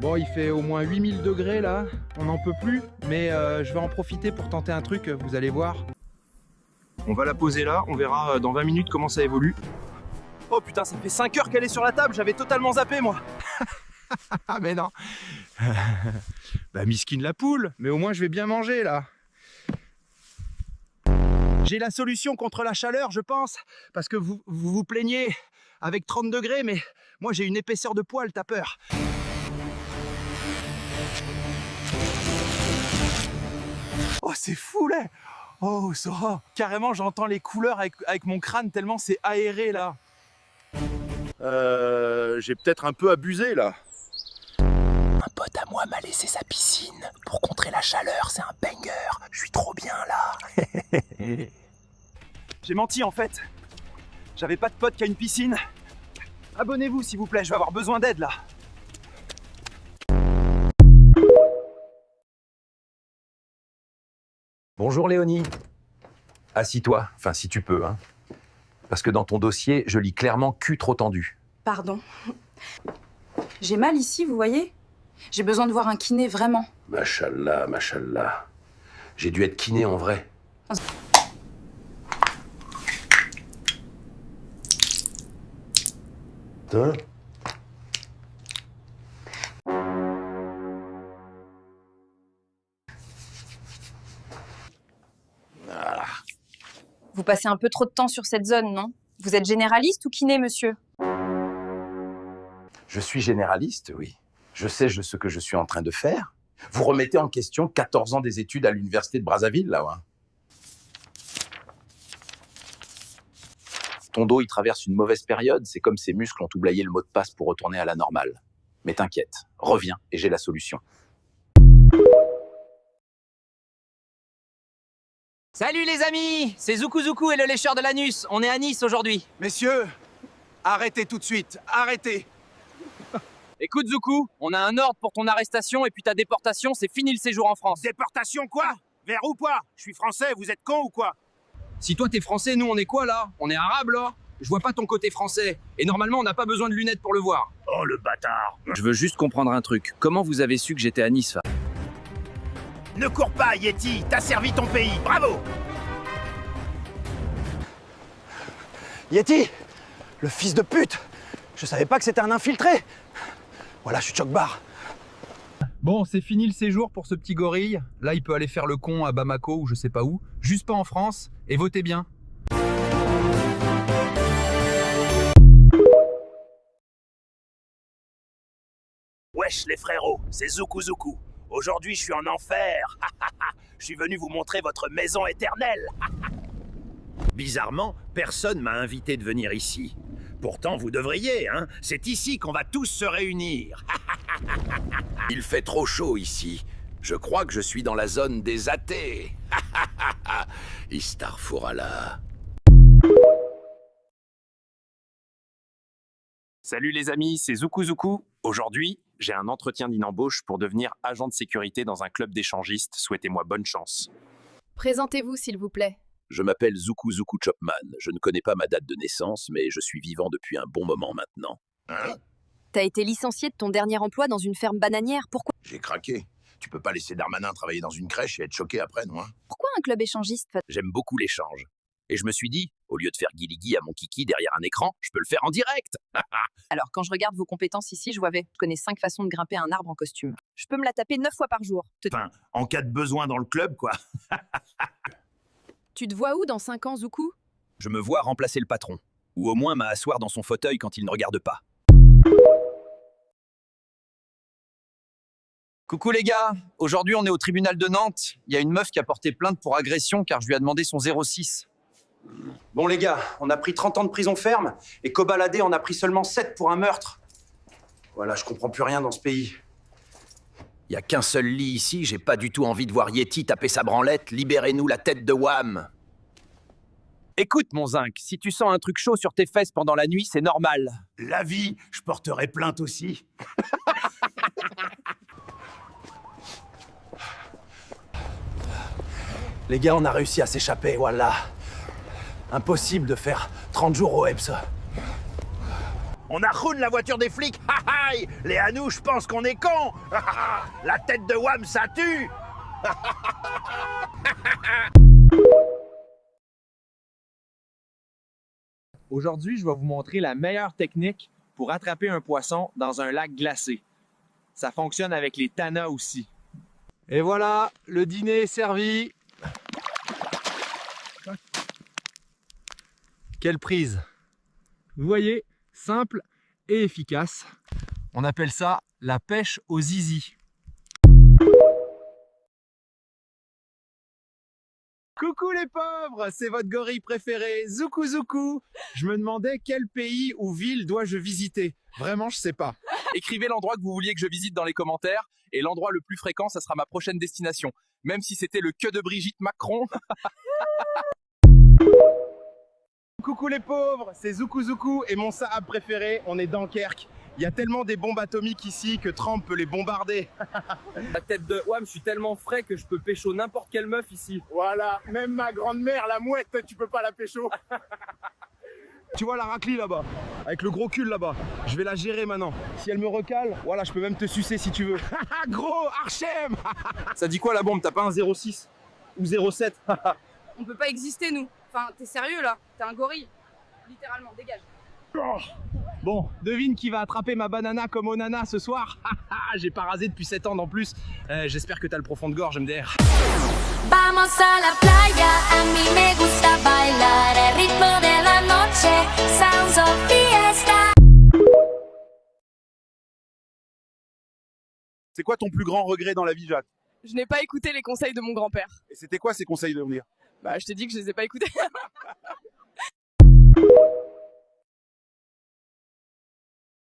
Bon, il fait au moins 8000 degrés là, on n'en peut plus, mais je vais en profiter pour tenter un truc, vous allez voir. On va la poser là, on verra dans 20 minutes comment ça évolue. Oh putain, ça fait 5 heures qu'elle est sur la table, j'avais totalement zappé moi. Ah mais non. Bah miskine la poule, mais au moins je vais bien manger là. J'ai la solution contre la chaleur, je pense, parce que vous plaignez avec 30 degrés, mais moi j'ai une épaisseur de poil, t'as peur. Oh, c'est fou là. Oh, Sora. Carrément, j'entends les couleurs avec mon crâne tellement c'est aéré là. J'ai peut-être un peu abusé là. Un pote à moi m'a laissé sa piscine. Pour contrer la chaleur, c'est un banger. Je suis trop bien là. J'ai menti en fait. J'avais pas de pote qui a une piscine. Abonnez-vous s'il vous plaît, je vais avoir besoin d'aide là. Bonjour Léonie. Assis-toi, enfin si tu peux, hein. Parce que dans ton dossier, je lis clairement cul trop tendu. Pardon. J'ai mal ici, vous voyez? J'ai besoin de voir un kiné, vraiment. Machallah, machallah. J'ai dû être kiné en vrai. Hein? Vous passez un peu trop de temps sur cette zone, non? Vous êtes généraliste ou kiné, monsieur? Je suis généraliste, oui. Je sais ce que je suis en train de faire. Vous remettez en question 14 ans des études à l'université de Brazzaville, là, ouais. Ton dos, il traverse une mauvaise période. C'est comme ses muscles ont oublié le mot de passe pour retourner à la normale. Mais t'inquiète, reviens et j'ai la solution. Salut les amis, c'est Zoukou Zoukou et le lécheur de l'anus. On est à Nice aujourd'hui. Messieurs, arrêtez tout de suite, arrêtez. Écoute Zoukou, on a un ordre pour ton arrestation et puis ta déportation, c'est fini le séjour en France. Déportation quoi? Vers où quoi? Je suis français, vous êtes con ou quoi? Si toi t'es français, nous on est quoi là? On est arabe là? Je vois pas ton côté français. Et normalement on n'a pas besoin de lunettes pour le voir. Oh le bâtard! Je veux juste comprendre un truc. Comment vous avez su que j'étais à Nice? Ne cours pas, Yeti, t'as servi ton pays, bravo! Yeti, le fils de pute. Je savais pas que c'était un infiltré. Voilà, je suis Chokbar. Bon, c'est fini le séjour pour ce petit gorille. Là, il peut aller faire le con à Bamako ou je sais pas où. Juste pas en France. Et votez bien. Wesh les frérots, c'est Zoukou Zoukou. Aujourd'hui, je suis en enfer. Je suis venu vous montrer votre maison éternelle. Bizarrement, personne m'a invité de venir ici. Pourtant, vous devriez, hein. C'est ici qu'on va tous se réunir. Il fait trop chaud ici. Je crois que je suis dans la zone des athées. Istarfourala. Salut les amis, c'est Zoukou Zoukou. Aujourd'hui, j'ai un entretien d'embauche pour devenir agent de sécurité dans un club d'échangistes. Souhaitez-moi bonne chance. Présentez-vous, s'il vous plaît. Je m'appelle Zoukou Zoukou Chopman. Je ne connais pas ma date de naissance, mais je suis vivant depuis un bon moment maintenant. Hein? T'as été licencié de ton dernier emploi dans une ferme bananière. Pourquoi? J'ai craqué. Tu peux pas laisser Darmanin travailler dans une crèche et être choqué après, non? Pourquoi un club échangiste? J'aime beaucoup l'échange. Et je me suis dit, au lieu de faire guiligui à mon kiki derrière un écran, je peux le faire en direct. Alors, quand je regarde vos compétences ici, je connais 5 façons de grimper un arbre en costume. Je peux me la taper 9 fois par jour. Enfin, en cas de besoin dans le club, quoi. Tu te vois où dans 5 ans, Zoukou? Je me vois remplacer le patron. Ou au moins m'asseoir dans son fauteuil quand il ne regarde pas. Coucou les gars, aujourd'hui on est au tribunal de Nantes. Il y a une meuf qui a porté plainte pour agression car je lui ai demandé son 06. Bon les gars, on a pris 30 ans de prison ferme et Kobalade en a pris seulement 7 pour un meurtre. Voilà, je comprends plus rien dans ce pays. Il y a qu'un seul lit ici, j'ai pas du tout envie de voir Yeti taper sa branlette. Libérez-nous la tête de Wham. Écoute mon zinc, si tu sens un truc chaud sur tes fesses pendant la nuit, c'est normal. La vie, je porterai plainte aussi. Les gars, on a réussi à s'échapper, voilà. Impossible de faire 30 jours au EPS. On a roule la voiture des flics. pareil. Les Hanouches pensent qu'on est cons. La tête de Wham, ça tue. Aujourd'hui, je vais vous montrer la meilleure technique pour attraper un poisson dans un lac glacé. Ça fonctionne avec les tanas aussi. Et voilà, le dîner est servi. Quelle prise! Vous voyez, simple et efficace. On appelle ça la pêche au zizi. Coucou les pauvres, c'est votre gorille préféré, Zoukou Zoukou. Je me demandais quel pays ou ville dois-je visiter. Vraiment, je sais pas. Écrivez l'endroit que vous vouliez que je visite dans les commentaires, et l'endroit le plus fréquent, ça sera ma prochaine destination. Même si c'était le queue de Brigitte Macron. Coucou les pauvres, c'est Zoukou Zoukou et mon Saab préféré, on est Dunkerque. Il y a tellement des bombes atomiques ici que Trump peut les bombarder. La tête de Wham, je suis tellement frais que je peux pécho n'importe quelle meuf ici. Voilà, même ma grande-mère, la mouette, tu peux pas la pécho. Tu vois la raclie là-bas, avec le gros cul là-bas. Je vais la gérer maintenant. Si elle me recale, voilà, je peux même te sucer si tu veux. Gros, Archem. Ça dit quoi la bombe? T'as pas un 06 ou 07? On peut pas exister, nous. Enfin, t'es sérieux là? T'es un gorille. Littéralement, dégage. Bon, devine qui va attraper ma banana comme Onana ce soir. J'ai pas rasé depuis 7 ans en plus. J'espère que t'as le profond de gorge, MDR. Vamos a la playa, a mí me gusta bailar el ritmo de la noche, sounds of fiesta. C'est quoi ton plus grand regret dans la vie, Jacques? Je n'ai pas écouté les conseils de mon grand-père. Et c'était quoi ces conseils de venir? Bah, je t'ai dit que je les ai pas écoutés.